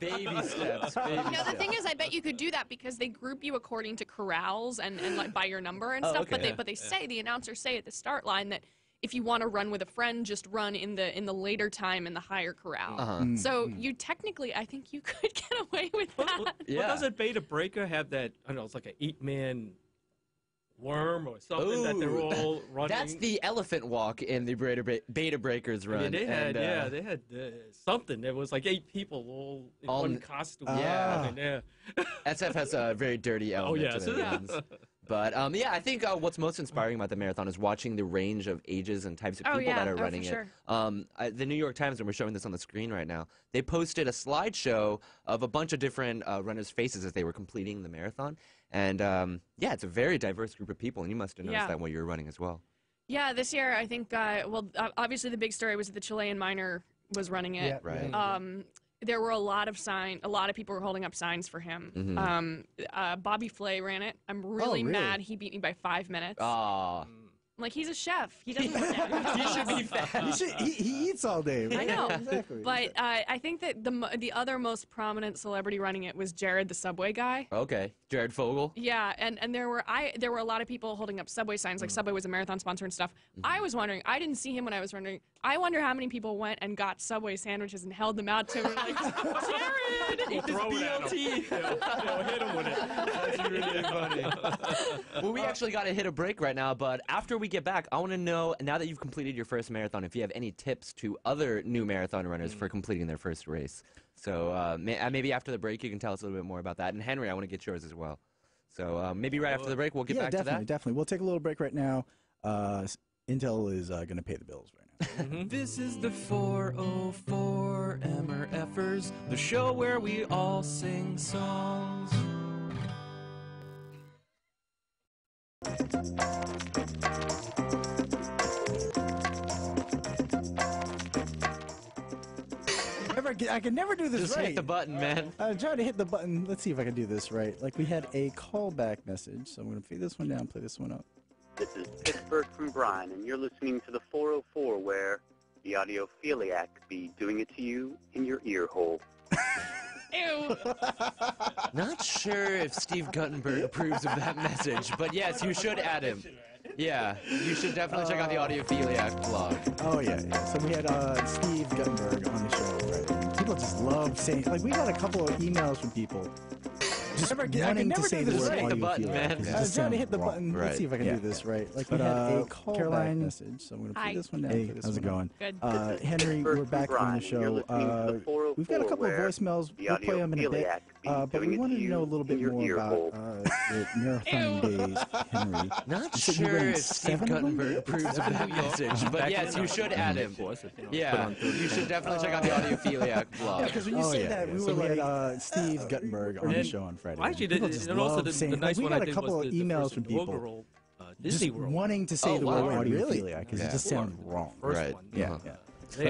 Baby steps. The thing is, I bet you could do that because they group you according to corrals and like by your number and stuff. Okay. But the announcers say at the start line that if you want to run with a friend, just run in the later time in the higher corral. So you technically, I think you could get away with that. Well, doesn't Beta Breaker have that? I don't know. It's like an 8-man worm or something that they're all running. That's the elephant walk in the Beta Breakers run. I mean, they had something. There was like 8 people all in one costume. SF has a very dirty element to their runs. But I think what's most inspiring about the marathon is watching the range of ages and types of people that are running it. The New York Times, and we're showing this on the screen right now, they posted a slideshow of a bunch of different runners' faces as they were completing the marathon. And it's a very diverse group of people, and you must have noticed that while you were running as well. Yeah, this year I think, obviously the big story was that the Chilean miner was running it. Yeah, right. There were a lot of people were holding up signs for him. Bobby Flay ran it. I'm really mad he beat me by 5 minutes. Like, he's a chef. He doesn't work out. He should be fat. He eats all day. Right? I know. Exactly. But I think that the other most prominent celebrity running it was Jared, the Subway guy. Okay. Jared Fogle. Yeah, and there were a lot of people holding up Subway signs, like Subway was a marathon sponsor and stuff. I was wondering, I didn't see him when I was running. I wonder how many people went and got Subway sandwiches and held them out to him like, Jared! We'll throw it at him. Hit him with it. That's really funny. Well, we actually got to hit a break right now, but after we get back, I want to know, now that you've completed your first marathon, if you have any tips to other new marathon runners for completing their first race. So maybe after the break, you can tell us a little bit more about that. And Henry, I want to get yours as well. So maybe right after the break, we'll get back to that. Definitely. We'll take a little break right now. Intel is going to pay the bills right now. This is the 404 MRFers, the show where we all sing songs. I can never do this Just right. hit the button, man. I'm trying to hit the button. Let's see if I can do this right. Like, we had a callback message, so I'm going to fade this one down, play this one up. This is Pittsburgh from Brian, and you're listening to the 404, where the audiophiliac be doing it to you in your ear hole. Ew. Not sure if Steve Guttenberg approves of that message, but yes, you should add him. Yeah, you should definitely check out the Audiophiliac blog. Oh, yeah. So we had Steve Guttenberg on the show, right? People just love saying, like, we got a couple of emails from people just wanting to say the word audiophiliac. I was trying to hit the button. Let's see if I can do this right. Like, we had a callback message, so I'm going to put this one down. Hey, how's it going? Good. Henry, we're back on the show. We've got a couple of voicemails. We'll play them in a bit. But we wanted to know a little bit more about the marathon days, Henry. Not sure if Steve Guttenberg approves of that message, but yes, you should add him. Yeah, you should definitely check out the Audiophiliac blog. Yeah, because when you say that, we had Steve Guttenberg on the show on Friday. Actually, and also the nice we one got I did a couple was of the emails from people Disney just World. wanting to say the word audiophiliac because it just sounds wrong. Right. Yeah. But,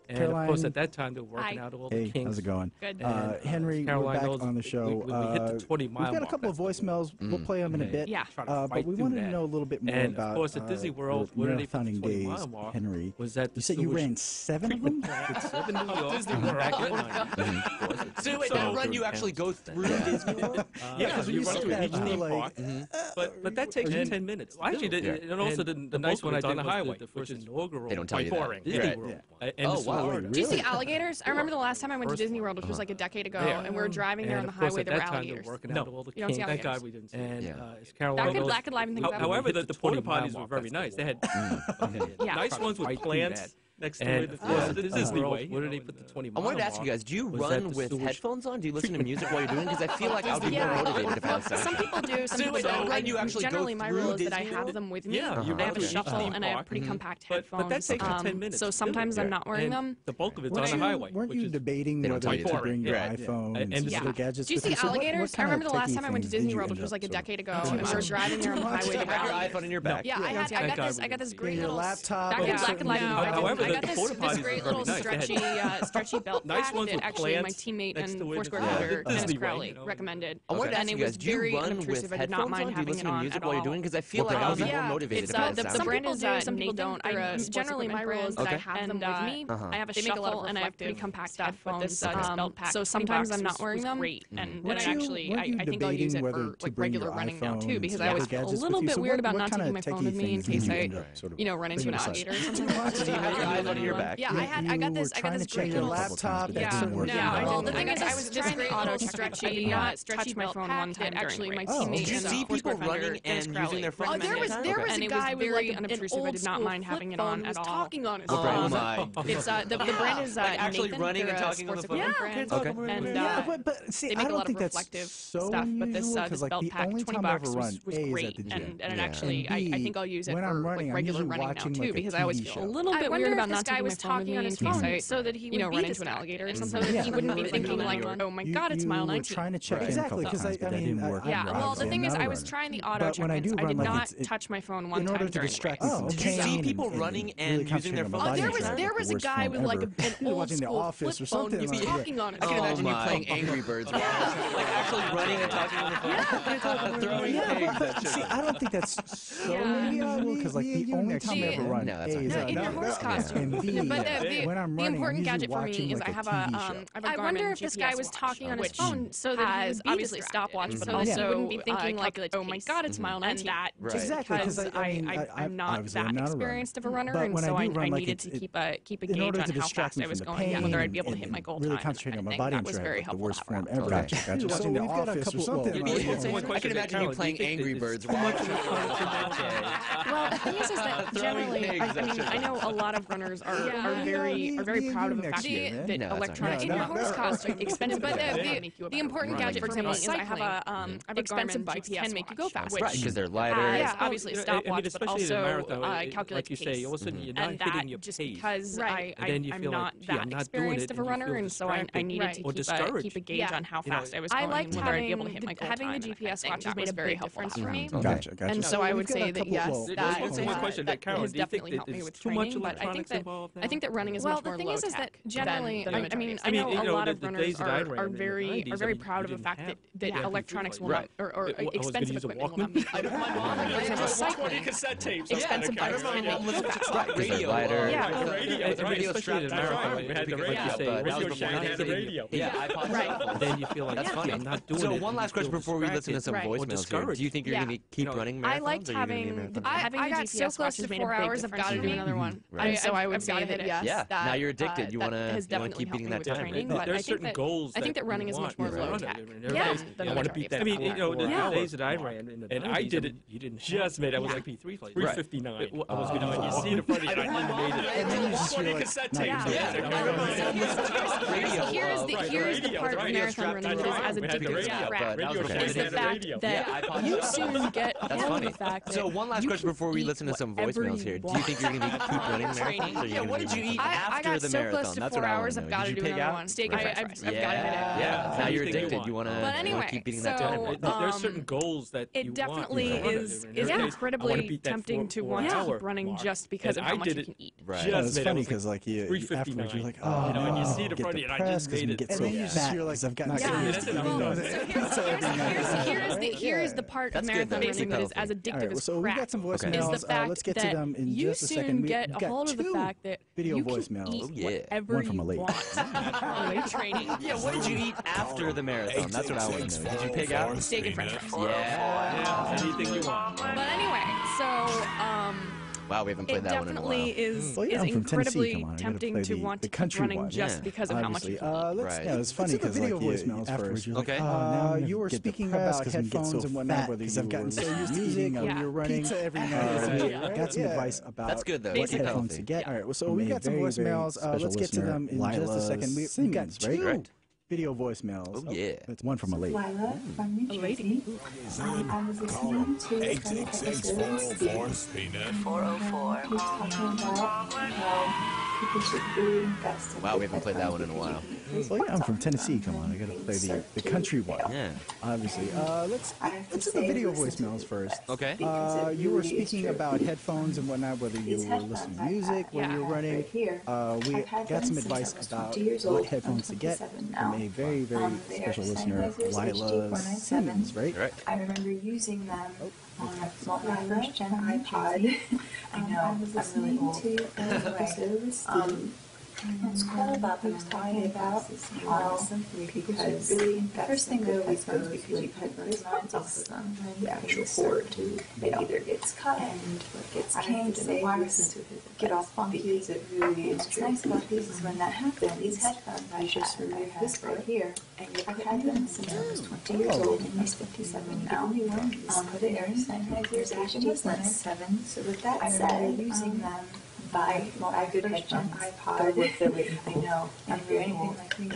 and Caroline, of course, at that time, they were working out all the kinks. How's it going? Good. Henry, we're back on the show. We hit the 20-mile we've got a couple of voicemails. We'll play them in a bit. Yeah. But we wanted to know a little bit more and about of course, at Disney World, the what did they put the marathoning 20-mile days, mark? Henry. Was that You said you ran 7 of them? 7 New York. Disney World. So wait, that run you actually go through Disney World? Yeah, because when you you run said through that, each you were theme like, park. But that takes 10 minutes. Actually, and also the nice one I did on the highway, the first inaugural. They don't tell you that. Boring. Disney World. Oh, wow. Do you see alligators? I remember the last time I went to Disney World, which was like a decade ago, and we were driving there on the highway. There were alligators. No, you don't see thank alligators. God we didn't see it. And Caroline That could liven things up. However, the porta potties were very nice. They had nice ones with plants next to it. The Disney World. Where did they put the 20 I wanted to ask you guys, do you run with headphones on? Do you listen to music while you're doing it? Because I feel like I would be more motivated if I was Some people do, some people don't. And you actually Generally, go my through rule is that I Disney have World? them with me. Yeah, I have a shuffle, and I have pretty compact headphones. But that takes you 10 minutes. So sometimes I'm not wearing them. The bulk of it's on the highway. Weren't you debating whether to bring your iPhone and other gadgets? Do you see alligators? I remember the last time I went to Disney World, which was like a decade ago, and we were driving there on the highway. You have your iPhone in your back. Yeah, I got this green little laptop. black and light. However, got this great little stretchy belt pack that actually my teammate and Foursquare founder, Dennis Crowley, recommended. I wanted to ask you guys, do you run with headphones on? Do you listen to music while you're doing? Because I feel like I'll be more motivated. The brand is some people don't. Generally, my rule is that I have them with me. I have a shuffle and I have pretty compact headphones. So sometimes I'm not wearing them. And actually, I think I'll use it for like regular running now too, because I always feel a little bit weird about not taking my phone with me in case I, run into an alligator or something. Do you have your iPhone in your back? Yeah, I got this great little laptop. Yeah, well, the thing is, I was trying the auto stretchy. I did not touch my phone one time. Actually, my teammate. Did you see people running and using their phones? There was a guy with like unobtrusive. I did not mind having it on at all. Talking on his phone. It's the brand is actually running and talking on the phone. Yeah, but see, they make a lot of reflective stuff. But this belt pack, $20 was great, and actually, I think I'll use it for like regular running now too, because I always feel a little bit weird about not taking my phone with me in case I, so that he would run into an alligator or something. So that he wouldn't be thinking like, oh my God, it's mile 19. Trying to check exactly because I mean, yeah. Well, the thing is, I was trying the auto check-ins. I did not touch my phone one time during the race. Did you see people running and using their phones? There was a guy with like an old school flip phone who was talking on it. I can imagine you playing Angry Birds, like actually running and talking on the phone. Throwing pigs. See, I don't think that's so reliable because like the only time I ever run in your horse costume. But the important gadget for me is I have a I wonder if this guy was talking on his phone so that has obviously stopwatch, but also wouldn't be thinking like, oh my God, it's mile 19. Exactly, because I'm not that experienced of a runner, and so I needed to keep a gauge on how fast I was going and whether I'd be able to hit my goal time. Really concentrating on my body that was very helpful. The worst form ever. Watching The Office or something. I can imagine you playing Angry Birds. Well, the thing is that generally, I know a lot of runners are very proud of the fact that electronics in your horse costume expensive, but the important gadget, for example, is I have a expensive bikes can make you go fast, right? Because they're lighter. Yeah, obviously a stopwatch, but also calculates like you say, all of a sudden you're not hitting your pace, because I'm not that experienced of a runner, and so I needed to keep a gauge on how fast I was going and whether I'd be able to hit my goal time. Having the GPS watches made a very helpful difference for me. Gotcha. And so I would say that yes, that has definitely helped me with training. But I think that running is much more low tech. Generally, I know a lot of runners are very proud of the fact that electronics will not, or expensive equipment will not be. Cycling, cassette tapes, expensive bikes can make you go fast. Radio, lighter. Radio especially in America, we had the radio. Yeah, iPod. Then you feel like that's funny. I'm not doing it. So one last question before we listen to some voicemails here. Do you think you're going to keep running marathons? I liked having the GPS watch has made 4 hours. I've got to do another one. So I would say that yes. Yeah. Now you're addicted. You want to keep beating that time. There's certain goals. I think that running is much more low tech. Yeah. I want to beat that. I mean, the days that I ran, and I did it. You didn't just made. I was like 3:59. I was going to. You see the front. I didn't made it. And then you just feel like cassette tapes. Here's the part of marathon running that is as addictive as crap. Is the fact that you soon get all the fact that. So one last question before we listen to some voicemails here. Do you think you're going to keep running marathons? Yeah. What did you eat after the marathon? That's what I want to know. Did you pig out? Steak and french fries. Yeah. Now you're addicted. You want to keep beating that time. There's certain goals that it definitely is incredibly tempting to want to keep running just because of how much you can eat. Right. It's funny because like afterwards you're like, oh, and you see the front and I just made it. And then you just feel like I've gotten here's the part of marathon running that is as addictive as so we got some voicemails. Is the fact let's get to them in just a second. You soon get a hold of the fact that you can eat whatever you want. Training. Yeah, what did you eat after the marathon? That's what I want to know. Did you pig out? Steak and french fries. Yeah. Anything you want. But anyway, so wow, we haven't played that one in a while. It definitely is incredibly tempting to want to keep running just because of how much you can eat. Yeah, it's funny because video voicemails afterwards. Okay. You were speaking about headphones and whatnot, because I've gotten so used to eating when you're running. Pizza every night. Got some advice about that's good though. What headphones to get. All right, so we got some voicemails. Let's get to them in just a second. We've got two video voicemails. Oh, yeah. That's one from a lady. Lila from New Jersey. I was listening to some episodes. 404. He was talking about people should really invest in. Wow, we haven't played that one in a while. Well, yeah, I'm from Tennessee. Come on, I gotta play the country one. Yeah. Obviously. Let's do the video voicemails first. Okay. You were speaking about headphones and whatnot, whether you were listening to music, when you were running. We got some advice about what headphones to get from a very, very special listener, Lila Simmons, right? I remember using them on my first gen iPod. I know, I was listening to episodes. What's cool about them, talking about how because really the first thing that always goes because you put headphones off of them, the actual cord, it either gets cut and gets kinked and the wires get all funky. What's nice about these is when that happens, these headphones I just remove this right here, and I've had them since I was 20 years old and he's 57 now. Put it in Sennheiser's actually 7. So with that said, using them by a good headphone iPod. I know. And for anything like me,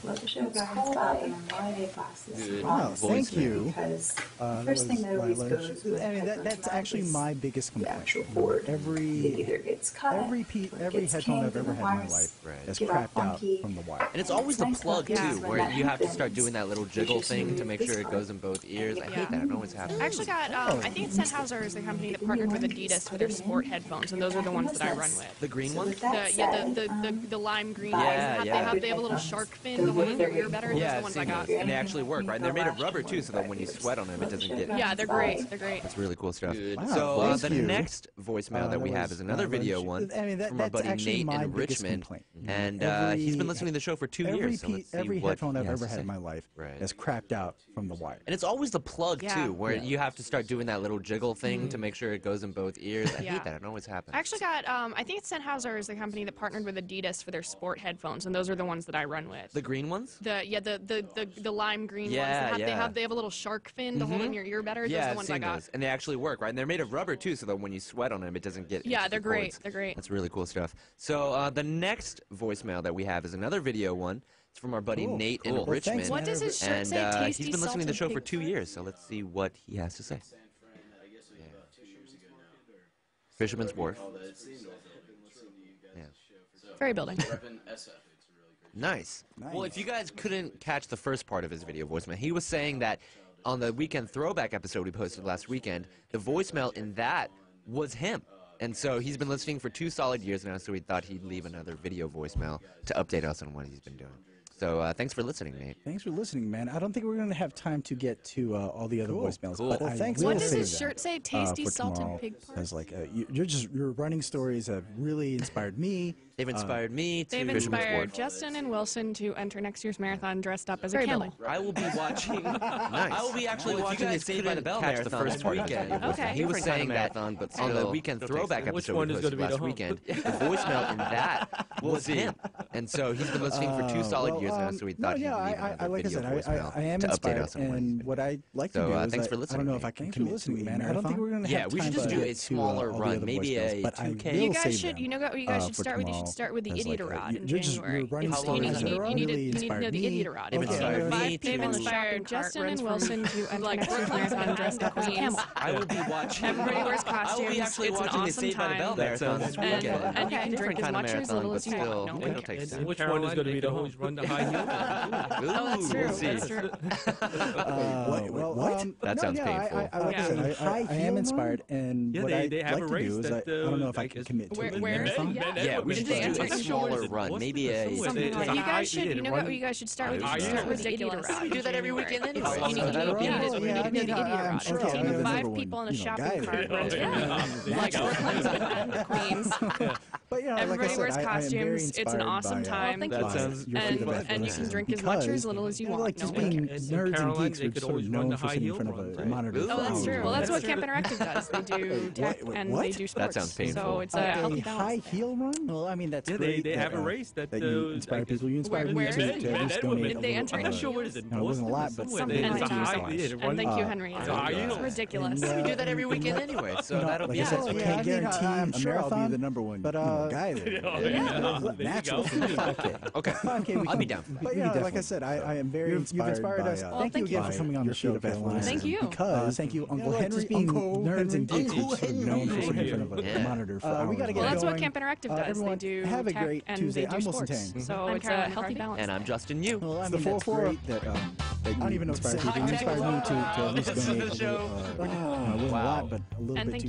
love the show, guys. About them and why they glasses. Oh, thank you. Because first thing that always goes with that's actually my biggest complaint. Actual cord. Every either gets cut, every headphone I've ever had in my life has crapped out from the wire. And it's always the plug, too, where you have to start doing that little jiggle thing to make sure it goes in both ears. I hate that. It always happens. I actually got, I think Sennheiser is the company that partnered with Adidas for their sport headphones, and those are the ones that I run with. The green ones? The lime green ones. They have a little shark fin to hold in your ear better. Those are the ones I got. And they actually work, right? And they're made of rubber, too, so that when you sweat on them, it doesn't get... Yeah, they're great. They're great. That's really cool stuff. Wow, so the next voicemail that we have is another video one from our buddy Nate in Richmond. And he's been listening to the show for 2 years. So let's see every what headphone I've ever had had in my life Right. has crapped out from the wire. And it's always the plug, too, where you have to start doing that little jiggle thing to make sure it goes in both ears. I hate that. It always happens. I actually got, I think Sennheiser is the company that partnered with Adidas for their sport headphones, and those are the ones that I run with. The green ones? The lime green ones. They have a little shark fin to hold in your ear better. Those are the ones I got. Those. And they actually work, right? And they're made of rubber, too, so that when you sweat on them, it doesn't get... Yeah, they're great. cords. They're great. That's really cool stuff. So the next voicemail that we have is another video one. It's from our buddy Nate in Richmond. Thanks, what does his shirt say? Tasty, he's been listening to the show for salted 2 years, so let's see what he has to say. Fisherman's Wharf. Ferry building. Nice. Well, if you guys couldn't catch the first part of his video voicemail, he was saying that on the Weekend Throwback episode we posted last weekend, the voicemail in that was him. And so he's been listening for 2 solid years now, so we thought he'd leave another video voicemail to update us on what he's been doing. So thanks for listening, Nate. Thanks for listening, man. I don't think we're going to have time to get to all the other voicemails. Cool. But Well, thanks. What does his shirt say? Tasty salted pig parts? Because like your running stories have really inspired me. They've inspired me to They've Fisherman's inspired Wharf. Justin and Wilson to enter next year's marathon dressed up as a camel. I will be watching. Nice. I will be actually watching the Saved by the Bell marathon the first weekend. Okay. He was saying that on the Weekend Throwback episode we posted last weekend, the voicemail in that was him. And so he's been listening for 2 solid years now, so we thought he'd leave another like video I am to update inspired, us on what he's and been what doing. I'd like to do is thanks for listening. I don't know if I can commit to it, man. I don't think we're going to have we should just do a smaller run, maybe a 2K. You guys should, you know what you guys should start with? You should start with the Idiot-A-Rod in January. You need to know the Idiot-A-Rod. They've inspired Justin and Wilson to enter next year's marathon dressed up as a camel. I will be watching. Everybody wears costumes. I will be actually it's watching an the awesome Saved by the Bell time. marathon this weekend. And you can drink as much or as little as you want. No, It'll take time. Which one is going to be the always run the high heel? Oh, that's true. That's true. What? That sounds painful. I am inspired, and what I'd have like a to race do is I don't know if I can commit to a marathon. Yeah, we should just do a smaller run, maybe a You guys should, you know what you guys should start with? You should start with the Idiot-A-Rod. We do that every weekend anyway. You need to know the Idiot-A-Rod. sure. It's 5 people in a shopping cart. Like Queens. But yeah, Everybody wears costumes. It's an awesome time. That sounds and you can drink as much or as little as you want. Like just being nerds and geeks, we're sort of known for sitting in front of a monitor. Oh, that's true. Well, that's what Camp Interactive does. They do tech and they do sports. That sounds painful. So it's a healthy high balance. heel run? Well, I mean, mean, that's great. They have a race that you inspire people. You inspire me to at least donate. They enter I'm not sure what is it. It wasn't a lot, but something. And thank you, Henry. It's ridiculous. We do that every weekend anyway, so that'll be. I can't guarantee I'm sure I'll be the number one guy there. Natural. Okay. I'll be down. But yeah, like I said, I am very inspired by. Thank you again for coming on the show, Caroline. Thank you. Because thank you, Uncle Henry, being nerds and geeks who's known for sitting in front of a monitor for hours. We gotta get that's what Camp Interactive does. They do have a great Tuesday. I'm Wilson Tang. So it's a healthy balance. And I'm Justin Yu. Well, I mean, that's great that I don't even know. Inspired me to at least donate a little. It wasn't a lot, but a little bit to